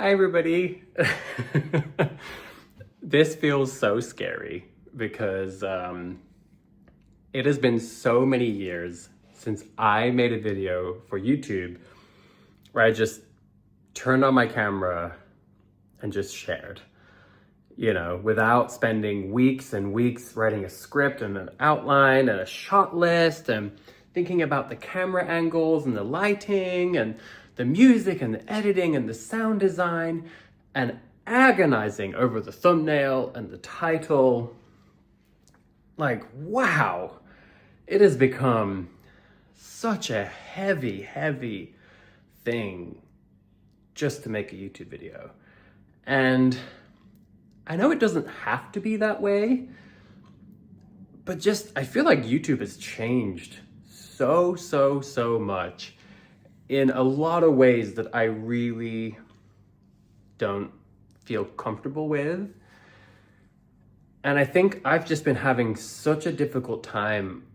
Hi, everybody. This feels so scary because it has been so many years since I made a video for YouTube where I just turned on my camera and just shared, without spending weeks and weeks writing a script and an outline and a shot list and thinking about the camera angles and the lighting and the music and the editing and the sound design and agonizing over the thumbnail and the title. Like, wow, it has become such a heavy thing just to make a YouTube video. And I know it doesn't have to be that way, but just, I feel like YouTube has changed so much in a lot of ways that I really don't feel comfortable with. And I think I've just been having such a difficult time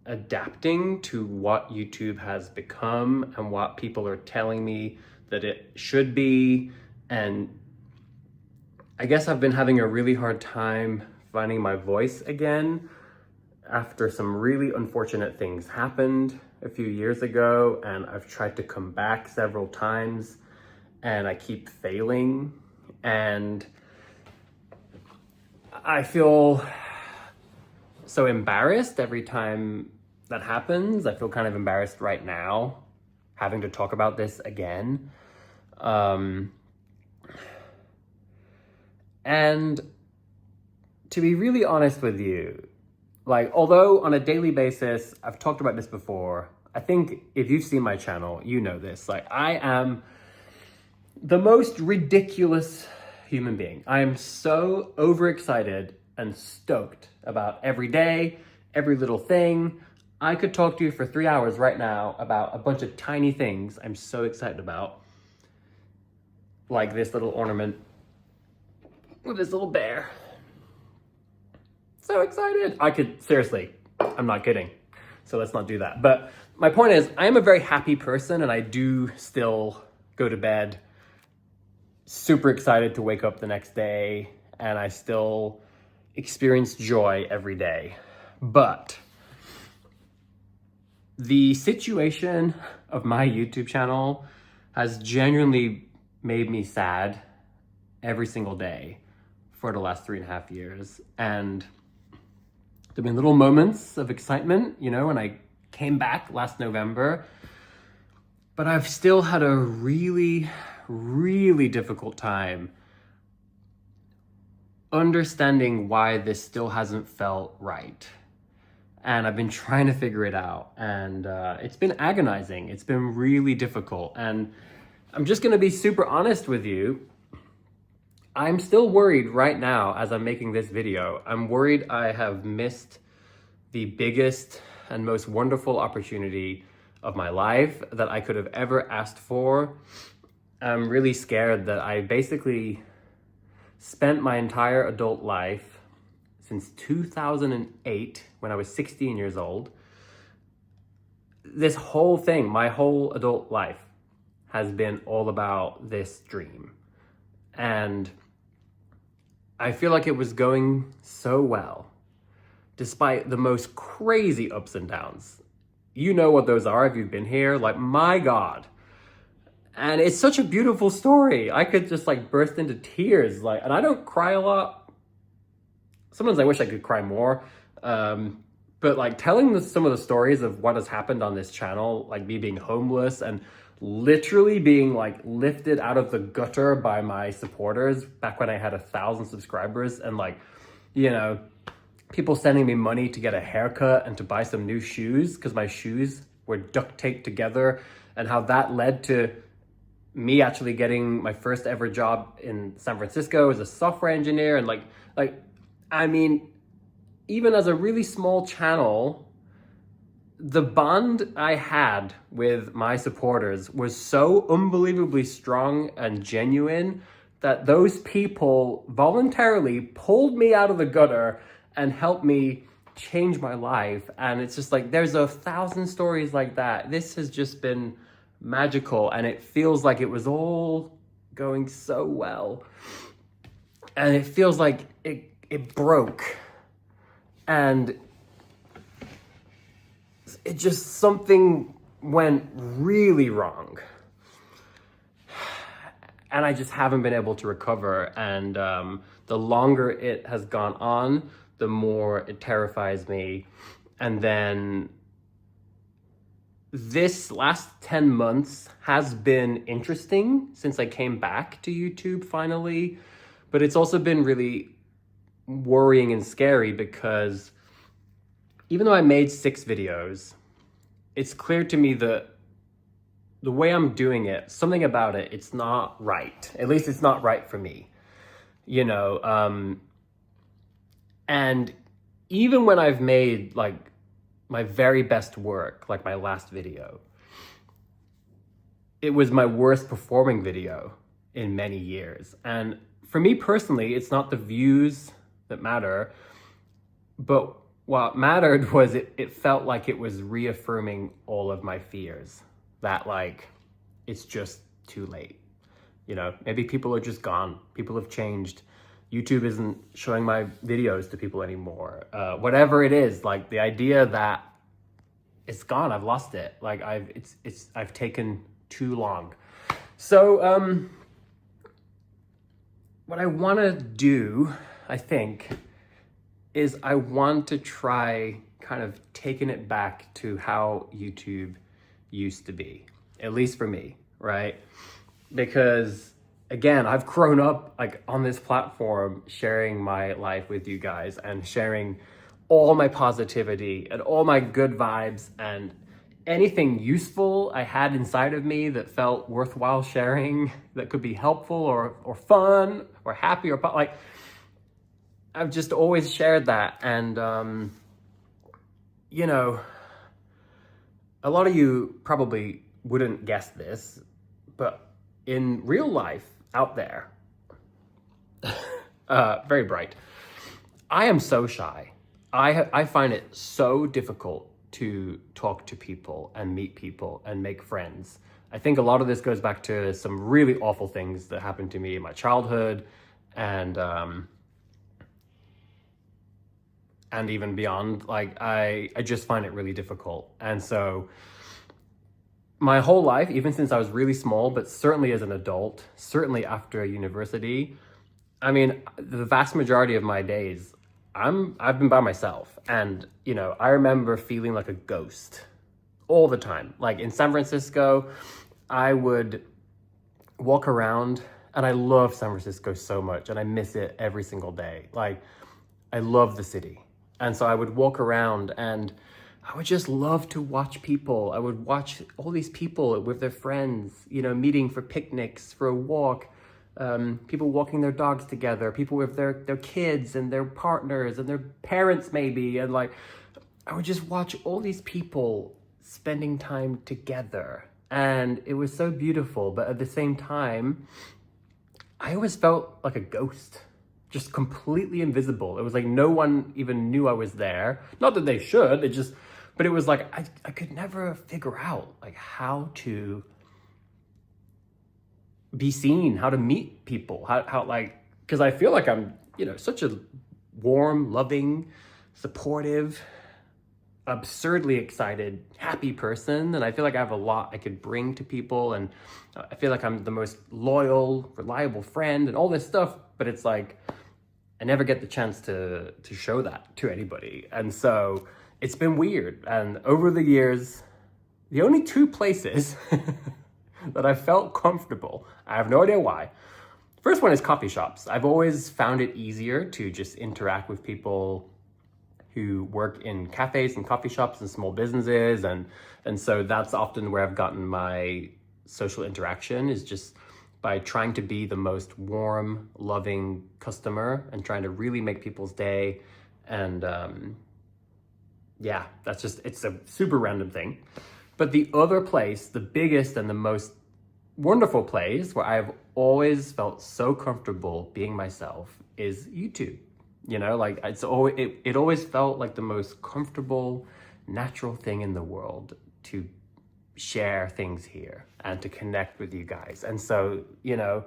adapting to what YouTube has become and what people are telling me that it should be. And I guess I've been having a really hard time finding my voice again after some really unfortunate things happened a few years ago, and I've tried to come back several times and I keep failing, and I feel so embarrassed every time that happens. I feel kind of embarrassed right now having to talk about this again. And to be really honest with you, like, although on a daily basis, I've talked about this before, I think if you've seen my channel, you know this. Like, I am the most ridiculous human being. I am so overexcited and stoked about every day, every little thing. I could talk to you for 3 hours right now about a bunch of tiny things I'm so excited about. Like this little ornament with this little bear. So excited. I could, seriously, I'm not kidding. So let's not do that. But my point is, I am a very happy person, and I do still go to bed super excited to wake up the next day, and I still experience joy every day. But the situation of my YouTube channel has genuinely made me sad every single day for the last 3.5 years. And there've been little moments of excitement, when I came back last November, but I've still had a really difficult time understanding why this still hasn't felt right. And I've been trying to figure it out, and it's been agonizing. It's been really difficult. And I'm just gonna be super honest with you. I'm still worried right now as I'm making this video. I'm worried I have missed the biggest and most wonderful opportunity of my life that I could have ever asked for. I'm really scared that I basically spent my entire adult life since 2008, when I was 16 years old. This whole thing, my whole adult life, has been all about this dream. And I feel like it was going so well, despite the most crazy ups and downs. You know what those are if you've been here, like, my God. And it's such a beautiful story. I could just burst into tears, and I don't cry a lot. Sometimes I wish I could cry more. But telling some of the stories of what has happened on this channel, like me being homeless and literally being lifted out of the gutter by my supporters back when I had 1,000 subscribers, and people sending me money to get a haircut and to buy some new shoes because my shoes were duct taped together, and how that led to me actually getting my first ever job in San Francisco as a software engineer. And I mean, even as a really small channel, the bond I had with my supporters was so unbelievably strong and genuine that those people voluntarily pulled me out of the gutter and helped me change my life. And it's just there's 1,000 stories like that. This has just been magical, and it feels like it was all going so well. And it feels like it broke. And it just, something went really wrong. And I just haven't been able to recover. And the longer it has gone on, the more it terrifies me. And then this last 10 months has been interesting since I came back to YouTube finally. But it's also been really worrying and scary because even though I made 6 videos, it's clear to me that the way I'm doing it, something about it, it's not right. At least it's not right for me, you know? And even when I've made like my very best work, like my last video, it was my worst performing video in many years. And for me personally, it's not the views that matter, but what mattered was it felt like it was reaffirming all of my fears. That like, it's just too late. You know, maybe people are just gone. People have changed. YouTube isn't showing my videos to people anymore. Whatever it is, like the idea that it's gone, I've lost it. Like I've taken too long. So what I want to do, I think, is I want to try kind of taking it back to how YouTube used to be, at least for me, right? Because again, I've grown up like on this platform, sharing my life with you guys and sharing all my positivity and all my good vibes and anything useful I had inside of me that felt worthwhile sharing, that could be helpful or fun or happy or like, I've just always shared that. And you know, a lot of you probably wouldn't guess this, but in real life out there, very bright, I am so shy. I find it so difficult to talk to people and meet people and make friends. I think a lot of this goes back to some really awful things that happened to me in my childhood and even beyond. Like I just find it really difficult. And so my whole life, even since I was really small, but certainly as an adult, certainly after university, I mean, the vast majority of my days, I've been by myself. And, you know, I remember feeling like a ghost all the time. Like in San Francisco, I would walk around, and I love San Francisco so much, and I miss it every single day. Like, I love the city. And so I would walk around and I would just love to watch people. I would watch all these people with their friends, you know, meeting for picnics, for a walk, people walking their dogs together, people with their kids and their partners and their parents maybe. And like, I would just watch all these people spending time together. And it was so beautiful. But at the same time, I always felt like a ghost, just completely invisible. It was like no one even knew I was there. Not that they should, but it was like, I could never figure out like how to be seen, how to meet people, how like, because I feel like I'm, you know, such a warm, loving, supportive, absurdly excited, happy person. And I feel like I have a lot I could bring to people. And I feel like I'm the most loyal, reliable friend and all this stuff. But it's like, I never get the chance to show that to anybody. And so it's been weird. And over the years, the only 2 places that I felt comfortable, I have no idea why. First one is coffee shops. I've always found it easier to just interact with people who work in cafes and coffee shops and small businesses. And so that's often where I've gotten my social interaction, is just by trying to be the most warm, loving customer and trying to really make people's day. And yeah, that's just, it's a super random thing. But the other place, the biggest and the most wonderful place where I've always felt so comfortable being myself is YouTube. You know, like it always felt like the most comfortable, natural thing in the world to share things here and to connect with you guys. And so, you know,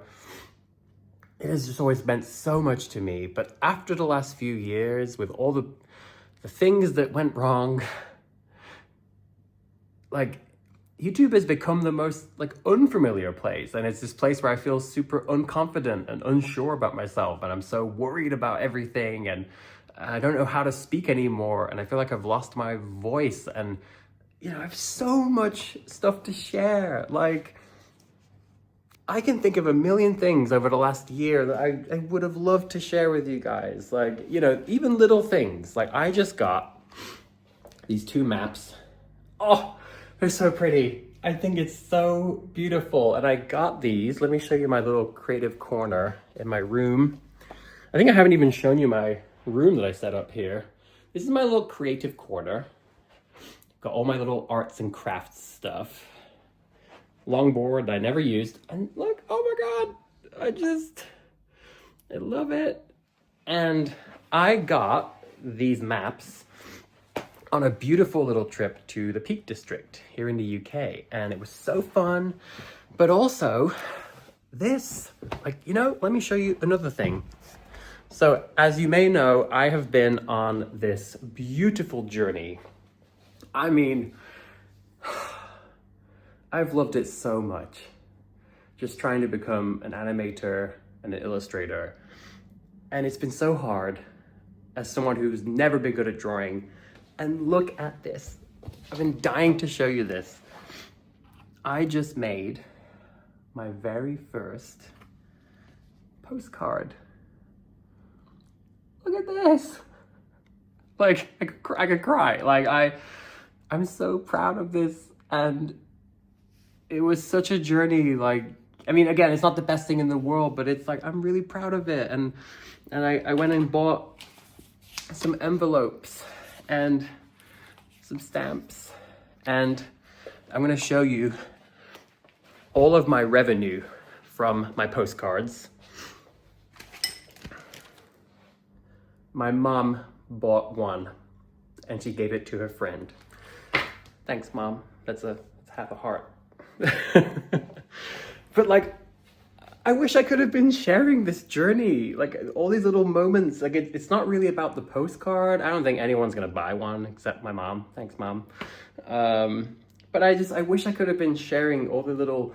it has just always meant so much to me. But after the last few years, with all the things that went wrong, like, YouTube has become the most like unfamiliar place, and it's this place where I feel super unconfident and unsure about myself, and I'm so worried about everything, and I don't know how to speak anymore, and I feel like I've lost my voice, and you know, I have so much stuff to share. Like, I can think of a million things over the last year that I would have loved to share with you guys. Like, you know, even little things. Like, I just got these 2 maps. Oh, they're so pretty. I think it's so beautiful. And I got these. Let me show you my little creative corner in my room. I think I haven't even shown you my room that I set up here. This is my little creative corner. Got all my little arts and crafts stuff. Longboard that I never used. And look, oh my God, I love it. And I got these maps on a beautiful little trip to the Peak District here in the UK. And it was so fun. But also this, like, you know, let me show you another thing. So as you may know, I have been on this beautiful journey. I mean, I've loved it so much. Just trying to become an animator and an illustrator. And it's been so hard as someone who's never been good at drawing. And look at this. I've been dying to show you this. I just made my very first postcard. Look at this. Like, I could cry. Like, I'm so proud of this, and it was such a journey. Like, I mean, again, it's not the best thing in the world, but it's like, I'm really proud of it. And I went and bought some envelopes and some stamps, and I'm gonna show you all of my revenue from my postcards. My mom bought one, and she gave it to her friend. Thanks, Mom. That's half a heart. But like, I wish I could have been sharing this journey, like all these little moments. Like, it's not really about the postcard. I don't think anyone's gonna buy one except my mom. Thanks, Mom. But I wish I could have been sharing all the little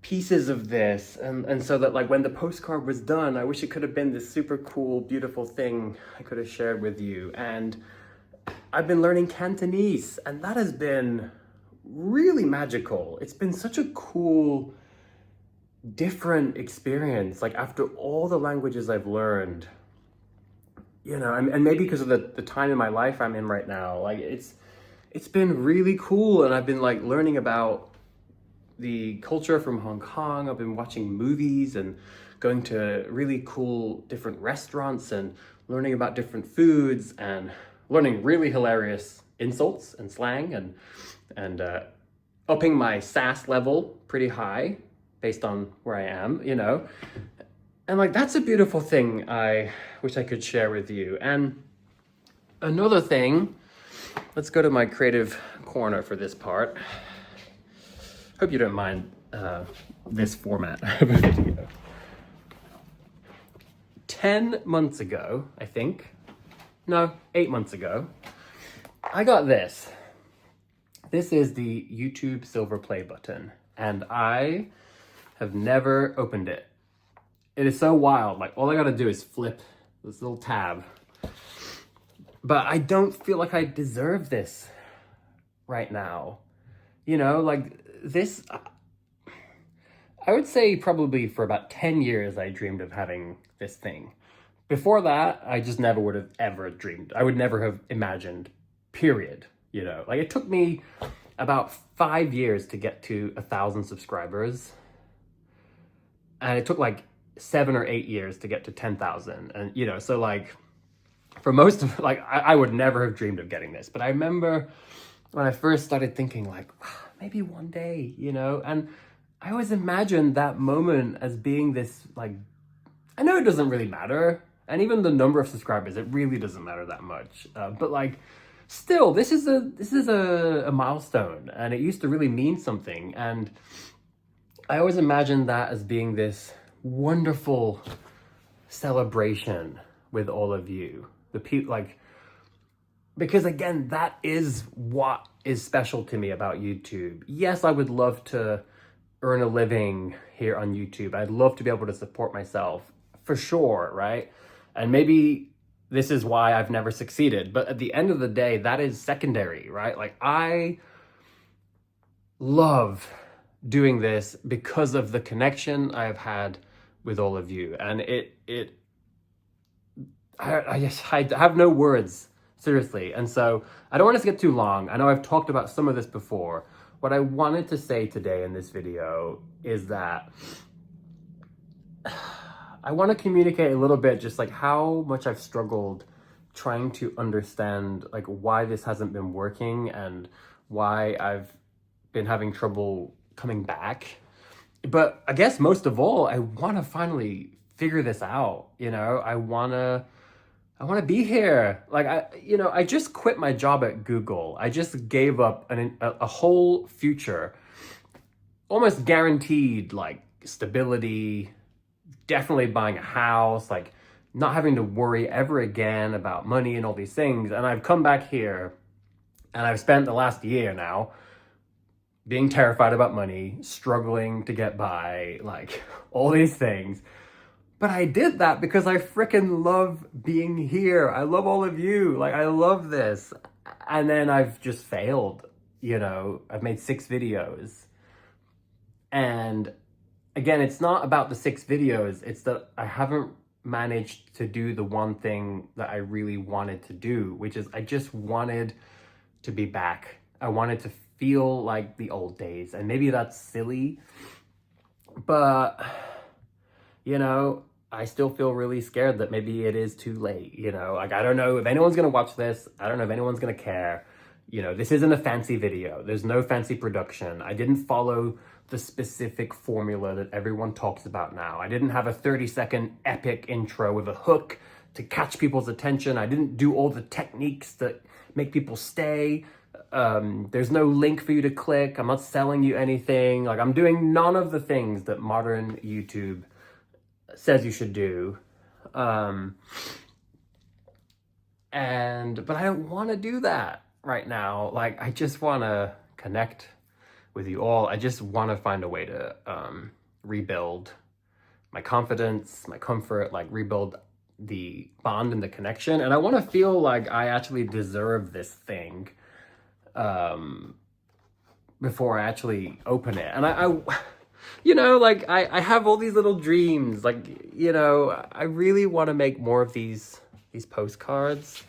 pieces of this, and so that like when the postcard was done, I wish it could have been this super cool, beautiful thing I could have shared with you. And I've been learning Cantonese, and that has been really magical. It's been such a cool, different experience. Like, after all the languages I've learned, you know, and maybe because of the time in my life I'm in right now, like it's been really cool. And I've been like learning about the culture from Hong Kong. I've been watching movies and going to really cool different restaurants and learning about different foods and learning really hilarious insults and slang, and upping my sass level pretty high based on where I am, you know. And like, that's a beautiful thing I wish I could share with you. And another thing, let's go to my creative corner for this part. Hope you don't mind this format of a video. 10 months ago, I think, no, 8 months ago, I got this. This is the YouTube silver play button, and I have never opened it. It is so wild. Like, all I gotta do is flip this little tab. But I don't feel like I deserve this right now. You know, like this, I would say probably for about 10 years I dreamed of having this thing. Before that, I just never would have ever dreamed. I would never have imagined, period. You know, like, it took me about 5 years to get to 1,000 subscribers. And it took like 7 or 8 years to get to 10,000. And, you know, so like, for most of, like, I would never have dreamed of getting this. But I remember when I first started thinking like, maybe one day, you know, and I always imagined that moment as being this, like, I know it doesn't really matter. And even the number of subscribers, it really doesn't matter that much. But like, still, this is a milestone, and it used to really mean something. And I always imagined that as being this wonderful celebration with all of you, the people, like, because again, that is what is special to me about YouTube. Yes, I would love to earn a living here on YouTube. I'd love to be able to support myself for sure, right? And maybe this is why I've never succeeded. But at the end of the day, that is secondary, right? Like, I love doing this because of the connection I have had with all of you. And I have no words, seriously. And so I don't want us to get too long. I know I've talked about some of this before. What I wanted to say today in this video is that I want to communicate a little bit just like how much I've struggled trying to understand like why this hasn't been working and why I've been having trouble coming back. But I guess most of all, I want to finally figure this out. You know, I want to be here. Like, I just quit my job at Google. I just gave up a whole future, almost guaranteed, like stability, definitely buying a house, like not having to worry ever again about money and all these things. And I've come back here and I've spent the last year now being terrified about money, struggling to get by, like all these things. But I did that because I freaking love being here. I love all of you. Like, I love this. And then I've just failed, you know. I've made 6 videos. And again, it's not about the 6 videos. It's that I haven't managed to do the one thing that I really wanted to do, which is I just wanted to be back. I wanted to feel like the old days. And maybe that's silly, but you know, I still feel really scared that maybe it is too late, you know? Like, I don't know if anyone's gonna watch this. I don't know if anyone's gonna care. You know, this isn't a fancy video. There's no fancy production. I didn't follow the specific formula that everyone talks about now. I didn't have a 30-second epic intro with a hook to catch people's attention. I didn't do all the techniques that make people stay. There's no link for you to click. I'm not selling you anything. Like, I'm doing none of the things that modern YouTube says you should do. But I don't want to do that right now. Like, I just want to connect with you all. I just want to find a way to rebuild my confidence, my comfort, like rebuild the bond and the connection. And I want to feel like I actually deserve this thing before I actually open it. And I you know, like I have all these little dreams. Like, you know, I really want to make more of these postcards.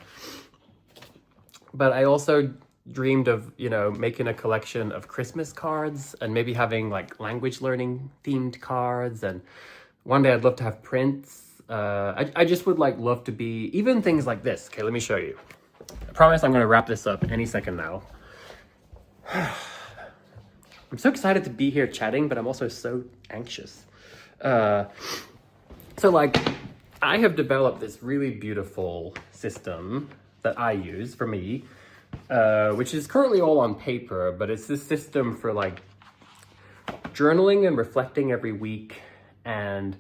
But I also dreamed of, you know, making a collection of Christmas cards and maybe having like language learning themed cards. And one day I'd love to have prints. I just would like love to be even things like this. Okay, let me show you. I promise I'm going to wrap this up any second now. I'm so excited to be here chatting, but I'm also so anxious. So like, I have developed this really beautiful system that I use for me, which is currently all on paper, but it's this system for like journaling and reflecting every week and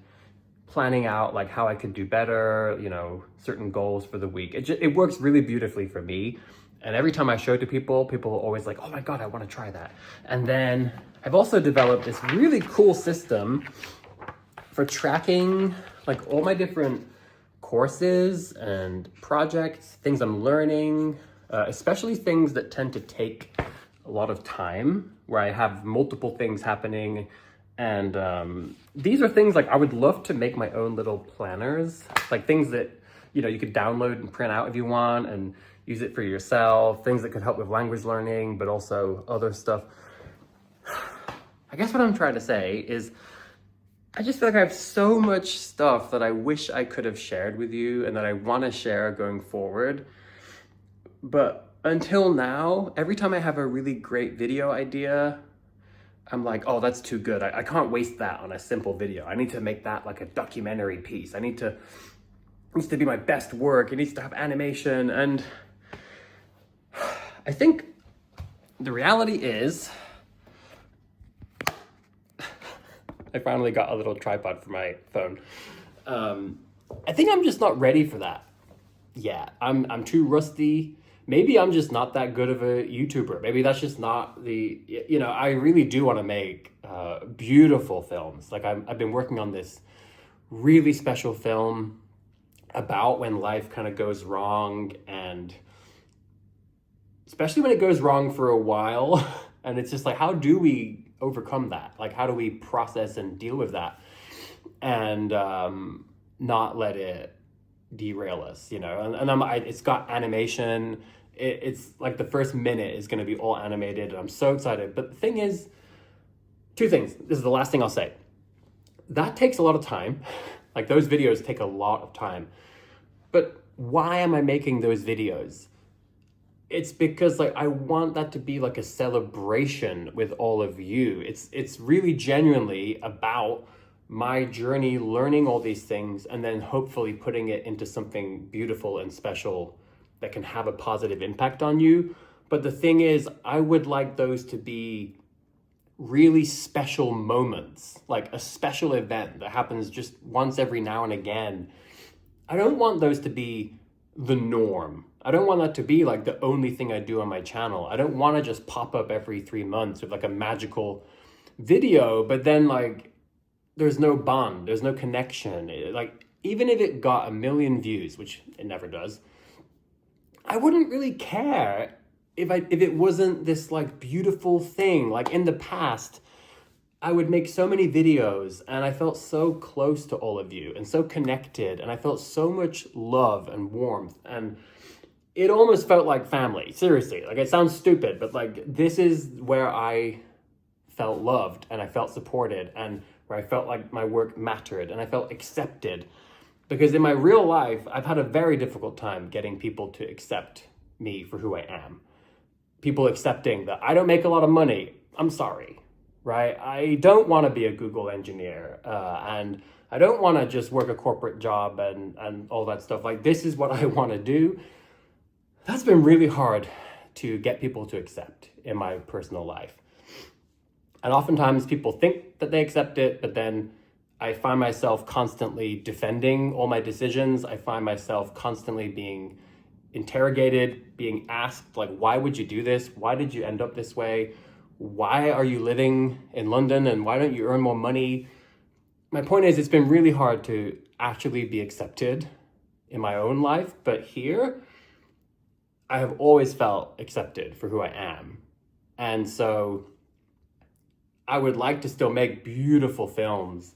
planning out like how I could do better, you know, certain goals for the week. It works really beautifully for me. And every time I show it to people, people are always like, oh my God, I want to try that. And then I've also developed this really cool system for tracking like all my different courses and projects, things I'm learning, especially things that tend to take a lot of time, where I have multiple things happening. And these are things like I would love to make my own little planners, like things that, you know, you could download and print out if you want and use it for yourself, things that could help with language learning, but also other stuff. I guess what I'm trying to say is I just feel like I have so much stuff that I wish I could have shared with you and that I want to share going forward. But until now, every time I have a really great video idea, I'm like, oh, that's too good. I can't waste that on a simple video. I need to make that like a documentary piece. It needs to be my best work. It needs to have animation. And I think the reality is, I finally got a little tripod for my phone. I think I'm just not ready for that. Yeah, I'm too rusty. Maybe I'm just not that good of a YouTuber. Maybe that's just not I really do want to make beautiful films. Like I've been working on this really special film about when life kind of goes wrong, and especially when it goes wrong for a while. And it's just like, how do we overcome that? Like, how do we process and deal with that and not let it derail us, it's got animation. It's like the first minute is going to be all animated, and I'm so excited. But the thing is, two things. This is the last thing I'll say. That takes a lot of time. Like, those videos take a lot of time. But why am I making those videos? It's because like I want that to be like a celebration with all of you. It's really genuinely about my journey, learning all these things, and then hopefully putting it into something beautiful and special that can have a positive impact on you. But the thing is, I would like those to be really special moments, like a special event that happens just once every now and again. I don't want those to be the norm. I don't want that to be like the only thing I do on my channel. I don't want to just pop up every 3 months with like a magical video, but then like there's no bond, there's no connection. Like, even if it got 1 million views, which it never does, I wouldn't really care if it wasn't this like beautiful thing. Like, in the past, I would make so many videos and I felt so close to all of you and so connected, and I felt so much love and warmth, and it almost felt like family. Seriously, like, it sounds stupid, but like, this is where I felt loved and I felt supported, and where I felt like my work mattered and I felt accepted. Because in my real life, I've had a very difficult time getting people to accept me for who I am. People accepting that I don't make a lot of money. I'm sorry, right? I don't want to be a Google engineer, and I don't want to just work a corporate job and all that stuff. Like, this is what I want to do. That's been really hard to get people to accept in my personal life. And oftentimes people think that they accept it, but then I find myself constantly defending all my decisions. I find myself constantly being interrogated, being asked, like, why would you do this? Why did you end up this way? Why are you living in London, and why don't you earn more money? My point is, it's been really hard to actually be accepted in my own life, but here I have always felt accepted for who I am. And so I would like to still make beautiful films,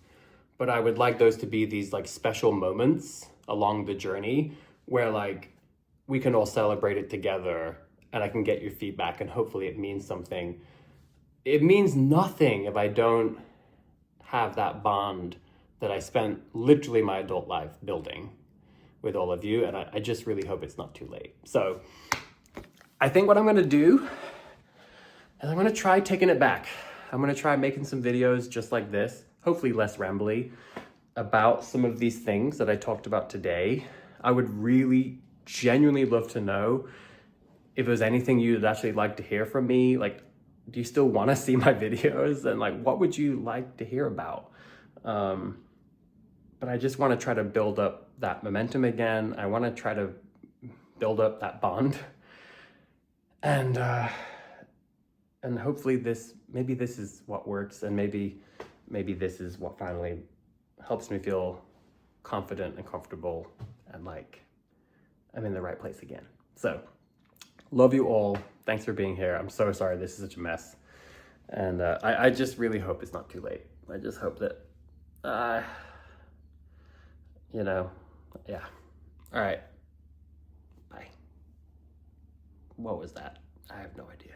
but I would like those to be these like special moments along the journey where like we can all celebrate it together, and I can get your feedback, and hopefully it means something. It means nothing if I don't have that bond that I spent literally my adult life building with all of you, and I just really hope it's not too late. So I think what I'm gonna do is I'm gonna try taking it back. I'm gonna try making some videos just like this, hopefully less rambly, about some of these things that I talked about today. I would really genuinely love to know if there's anything you'd actually like to hear from me. Like, do you still want to see my videos? And like, what would you like to hear about? But I just want to try to build up that momentum again. I want to try to build up that bond. And hopefully maybe this is what works, and maybe this is what finally helps me feel confident and comfortable, and like I'm in the right place again. So, love you all. Thanks for being here. I'm so sorry this is such a mess. And I just really hope it's not too late. I just hope that, yeah. All right. Bye. What was that? I have no idea.